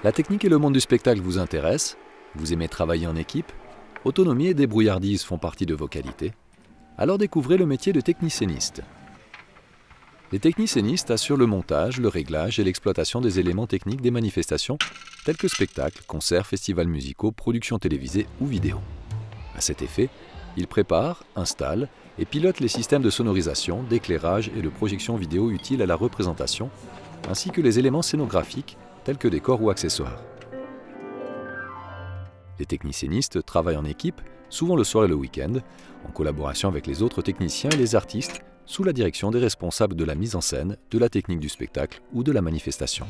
La technique et le monde du spectacle vous intéressent? Vous aimez travailler en équipe? Autonomie et débrouillardise font partie de vos qualités? Alors découvrez le métier de technicéniste. Les technicénistes assurent le montage, le réglage et l'exploitation des éléments techniques des manifestations, tels que spectacles, concerts, festivals musicaux, productions télévisées ou vidéo. À cet effet, ils préparent, installent et pilotent les systèmes de sonorisation, d'éclairage et de projection vidéo utiles à la représentation, ainsi que les éléments scénographiques, tels que décors ou accessoires. Les technicénistes travaillent en équipe, souvent le soir et le week-end, en collaboration avec les autres techniciens et les artistes, sous la direction des responsables de la mise en scène, de la technique du spectacle ou de la manifestation.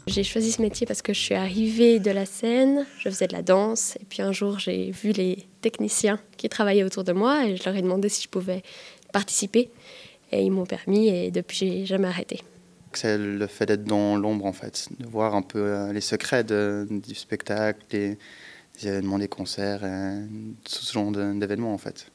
J'ai choisi ce métier parce que je suis arrivée de la scène, je faisais de la danse, et puis un jour j'ai vu les techniciens qui travaillaient autour de moi et je leur ai demandé si je pouvais participer. Et ils m'ont permis et depuis j'ai jamais arrêté. C'est le fait d'être dans l'ombre en fait, de voir un peu les secrets du spectacle, les événements, les concerts, tout ce genre d'événements en fait.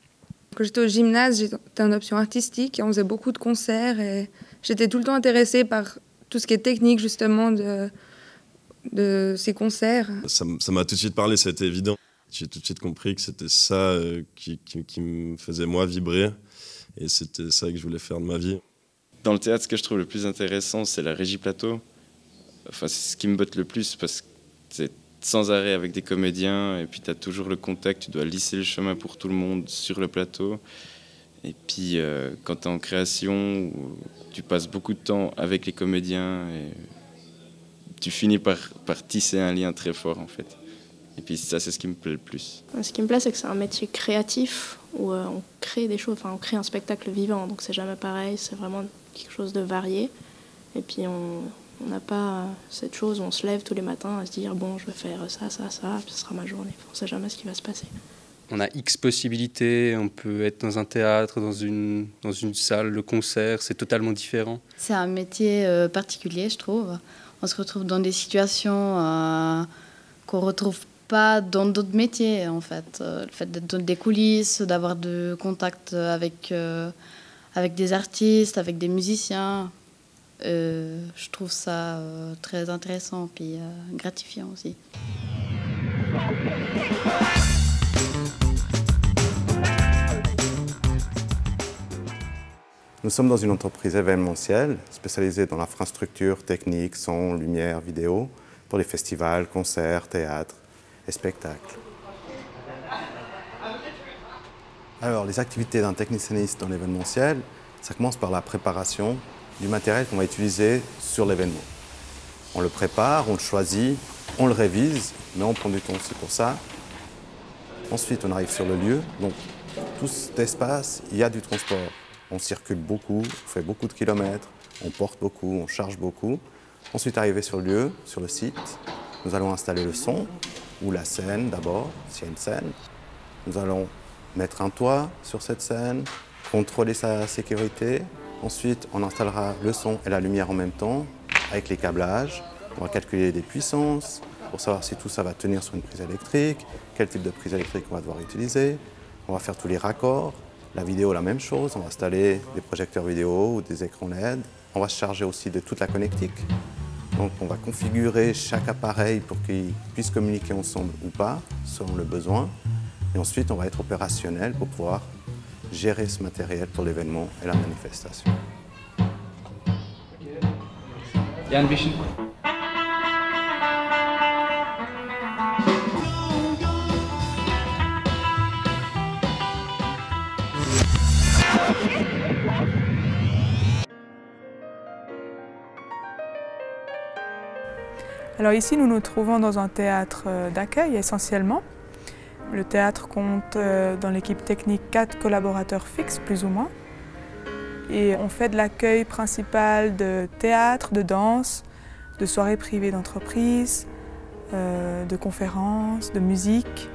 Quand j'étais au gymnase, j'étais en option artistique et on faisait beaucoup de concerts et j'étais tout le temps intéressée par tout ce qui est technique justement de ces concerts. Ça m'a tout de suite parlé, c'était évident. J'ai tout de suite compris que c'était ça qui me faisait moi vibrer et c'était ça que je voulais faire de ma vie. Dans le théâtre, ce que je trouve le plus intéressant, c'est la régie plateau. Enfin, c'est ce qui me botte le plus parce que c'est sans arrêt avec des comédiens et puis tu as toujours le contact, tu dois lisser le chemin pour tout le monde sur le plateau. Et puis quand tu es en création, tu passes beaucoup de temps avec les comédiens et tu finis par tisser un lien très fort en fait. Et puis ça, c'est ce qui me plaît le plus. Ce qui me plaît, c'est que c'est un métier créatif où on crée des choses, enfin on crée un spectacle vivant, donc c'est jamais pareil, c'est vraiment quelque chose de varié. Et puis on n'a pas cette chose où on se lève tous les matins à se dire bon, je vais faire ça, puis ce sera ma journée. On ne sait jamais ce qui va se passer. On a X possibilités, on peut être dans un théâtre, dans une salle, le concert, c'est totalement différent. C'est un métier particulier, je trouve. On se retrouve dans des situations qu'on retrouve pas dans d'autres métiers, en fait. Le fait d'être dans des coulisses, d'avoir de contact avec des artistes, avec des musiciens, je trouve ça très intéressant puis gratifiant aussi. Nous sommes dans une entreprise événementielle spécialisée dans l'infrastructure technique, son, lumière, vidéo, pour les festivals, concerts, théâtres et spectacles. Alors, les activités d'un technicéniste dans l'événementiel, ça commence par la préparation du matériel qu'on va utiliser sur l'événement. On le prépare, on le choisit, on le révise, mais on prend du temps aussi pour ça. Ensuite, on arrive sur le lieu. Donc, tout cet espace, il y a du transport. On circule beaucoup, on fait beaucoup de kilomètres, on porte beaucoup, on charge beaucoup. Ensuite, arrivé sur le lieu, sur le site, nous allons installer le son ou la scène d'abord, s'il y a une scène. Nous allons mettre un toit sur cette scène, contrôler sa sécurité. Ensuite, on installera le son et la lumière en même temps avec les câblages. On va calculer des puissances pour savoir si tout ça va tenir sur une prise électrique, quel type de prise électrique on va devoir utiliser. On va faire tous les raccords. La vidéo, la même chose, on va installer des projecteurs vidéo ou des écrans LED. On va se charger aussi de toute la connectique. Donc on va configurer chaque appareil pour qu'ils puissent communiquer ensemble ou pas, selon le besoin. Et ensuite, on va être opérationnel pour pouvoir gérer ce matériel pour l'événement et la manifestation. Jan Bischen. Alors ici, nous nous trouvons dans un théâtre d'accueil essentiellement. Le théâtre compte dans l'équipe technique 4 collaborateurs fixes, plus ou moins. Et on fait de l'accueil principal de théâtre, de danse, de soirées privées d'entreprise, de conférences, de musique.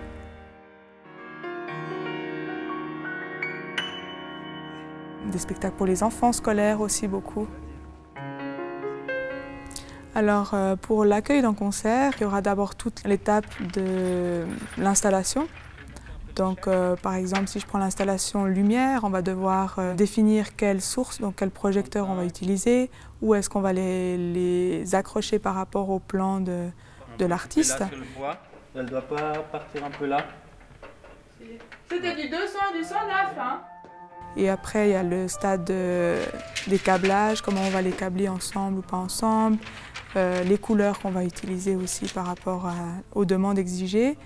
Des spectacles pour les enfants scolaires aussi beaucoup. Alors pour l'accueil d'un concert, il y aura d'abord toute l'étape de l'installation. Donc, par exemple, si je prends l'installation lumière, on va devoir définir quelle source, donc quel projecteur on va utiliser, où est-ce qu'on va les accrocher par rapport au plan de l'artiste. Là, sur le bois, elle ne doit pas partir un peu là. C'était du 200, du 109, hein. Et après, il y a le stade des câblages, comment on va les câbler ensemble ou pas ensemble, les couleurs qu'on va utiliser aussi par rapport aux demandes exigées.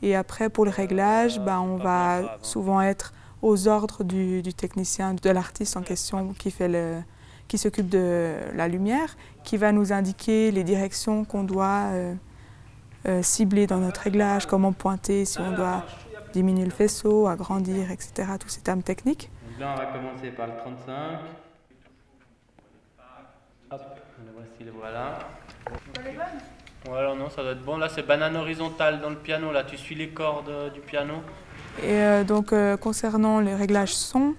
Et après, pour le réglage, on va souvent être aux ordres du technicien, de l'artiste en question qui s'occupe de la lumière, qui va nous indiquer les directions qu'on doit cibler dans notre réglage, comment pointer, si on doit diminuer le faisceau, agrandir, etc. Tous ces termes techniques. Donc là, on va commencer par le 35. Hop, le voici, le voilà. Voilà, non, ça doit être bon. Là, c'est banane horizontale dans le piano. Là, tu suis les cordes du piano. Et donc, concernant les réglages son,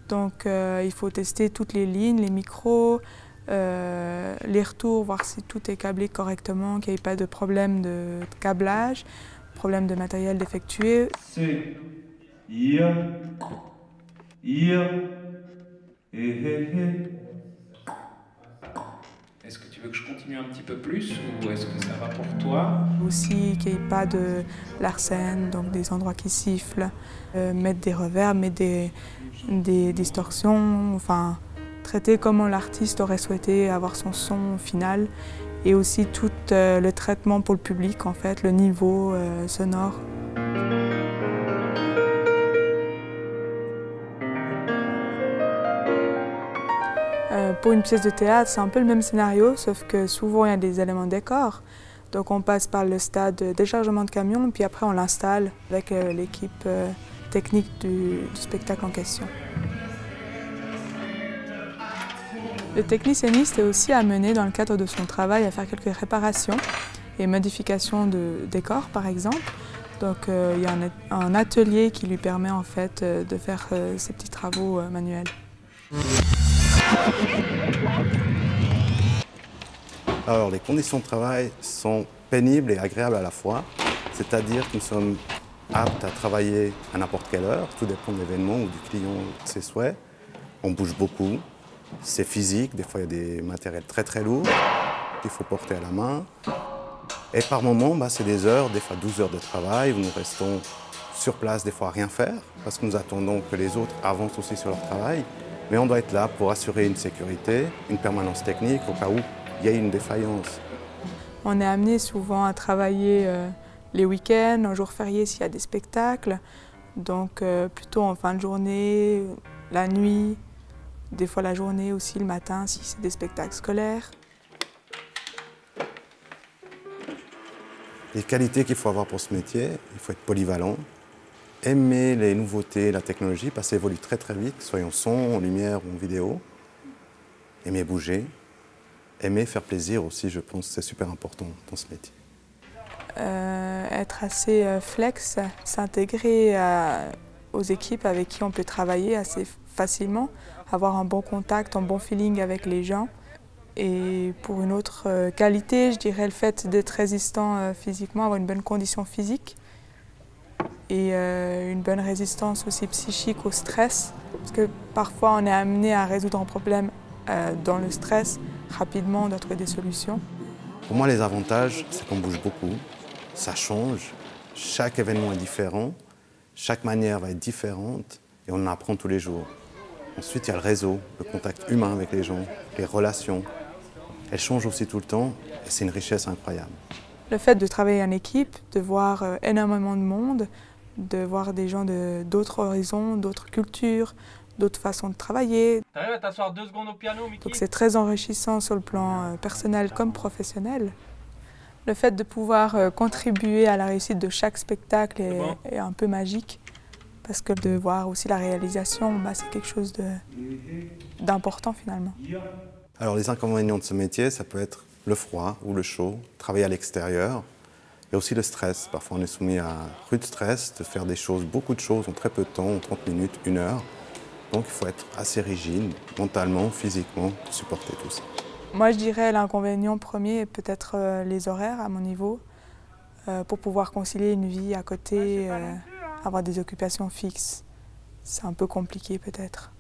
donc, il faut tester toutes les lignes, les micros, les retours, voir si tout est câblé correctement, qu'il n'y ait pas de problème de câblage, problème de matériel défectueux. Est-ce que tu veux que je continue un petit peu plus ou est-ce que ça va pour toi? Aussi qu'il n'y ait pas de larcène, donc des endroits qui sifflent, mettre des reverbs, mettre des distorsions, enfin traiter comment l'artiste aurait souhaité avoir son son final et aussi tout le traitement pour le public, en fait, le niveau sonore. Pour une pièce de théâtre, c'est un peu le même scénario, sauf que souvent il y a des éléments décor. Donc on passe par le stade de déchargement de camion, puis après on l'installe avec l'équipe technique du spectacle en question. Le technicéniste est aussi amené dans le cadre de son travail à faire quelques réparations et modifications de décors par exemple. Donc il y a un atelier qui lui permet en fait de faire ces petits travaux manuels. Alors, les conditions de travail sont pénibles et agréables à la fois, c'est-à-dire que nous sommes aptes à travailler à n'importe quelle heure, tout dépend de l'événement ou du client de ses souhaits. On bouge beaucoup, c'est physique, des fois il y a des matériels très très lourds qu'il faut porter à la main. Et par moments, c'est des heures, des fois 12 heures de travail, où nous restons sur place, des fois à rien faire, parce que nous attendons que les autres avancent aussi sur leur travail. Mais on doit être là pour assurer une sécurité, une permanence technique au cas où il y a une défaillance. On est amené souvent à travailler les week-ends, en jours fériés s'il y a des spectacles, donc plutôt en fin de journée, la nuit, des fois la journée aussi, le matin si c'est des spectacles scolaires. Les qualités qu'il faut avoir pour ce métier, il faut être polyvalent, aimer les nouveautés, la technologie, parce que ça évolue très très vite, soit en son, en lumière ou en vidéo. Aimer bouger, aimer faire plaisir aussi, je pense que c'est super important dans ce métier. Être assez flex, s'intégrer aux équipes avec qui on peut travailler assez facilement, avoir un bon contact, un bon feeling avec les gens. Et pour une autre qualité, je dirais le fait d'être résistant physiquement, avoir une bonne condition physique. Et une bonne résistance aussi psychique au stress, parce que parfois on est amené à résoudre un problème dans le stress, rapidement on doit trouver des solutions. Pour moi les avantages, c'est qu'on bouge beaucoup, ça change, chaque événement est différent, chaque manière va être différente et on en apprend tous les jours. Ensuite il y a le réseau, le contact humain avec les gens, les relations, elles changent aussi tout le temps et c'est une richesse incroyable. Le fait de travailler en équipe, de voir énormément de monde, de voir des gens d'autres horizons, d'autres cultures, d'autres façons de travailler. T'arrives à t'asseoir 2 secondes au piano, Mickey? Donc c'est très enrichissant sur le plan personnel comme professionnel. Le fait de pouvoir contribuer à la réussite de chaque spectacle est un peu magique, parce que de voir aussi la réalisation, c'est quelque chose d'important finalement. Alors les inconvénients de ce métier, ça peut être le froid ou le chaud, travailler à l'extérieur. Il y a aussi le stress. Parfois, on est soumis à rude stress de faire des choses, beaucoup de choses en très peu de temps, en 30 minutes, 1 heure. Donc, il faut être assez rigide, mentalement, physiquement, pour supporter tout ça. Moi, je dirais l'inconvénient premier est peut-être les horaires à mon niveau, pour pouvoir concilier une vie à côté avoir des occupations fixes, c'est un peu compliqué peut-être.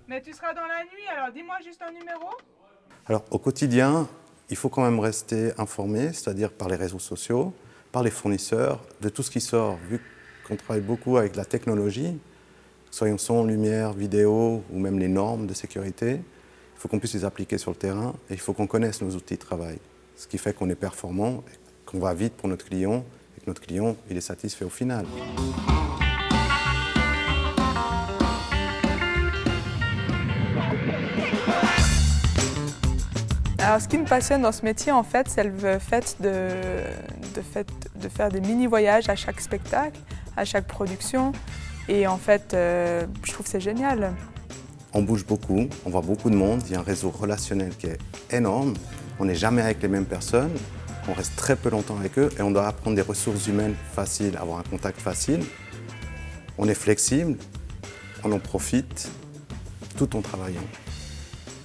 Mais tu seras dans la nuit, alors dis-moi juste un numéro. Alors au quotidien, il faut quand même rester informé, c'est-à-dire par les réseaux sociaux, par les fournisseurs, de tout ce qui sort. Vu qu'on travaille beaucoup avec la technologie, soyons son, lumière, vidéo ou même les normes de sécurité, il faut qu'on puisse les appliquer sur le terrain et il faut qu'on connaisse nos outils de travail. Ce qui fait qu'on est performant, qu'on va vite pour notre client et que notre client il est satisfait au final. Alors, ce qui me passionne dans ce métier, en fait, c'est le fait de faire des mini-voyages à chaque spectacle, à chaque production. Et en fait, je trouve que c'est génial. On bouge beaucoup, on voit beaucoup de monde, il y a un réseau relationnel qui est énorme. On n'est jamais avec les mêmes personnes, on reste très peu longtemps avec eux et on doit apprendre des ressources humaines faciles, avoir un contact facile. On est flexible, on en profite tout en travaillant.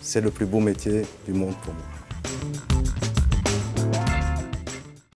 C'est le plus beau métier du monde pour moi.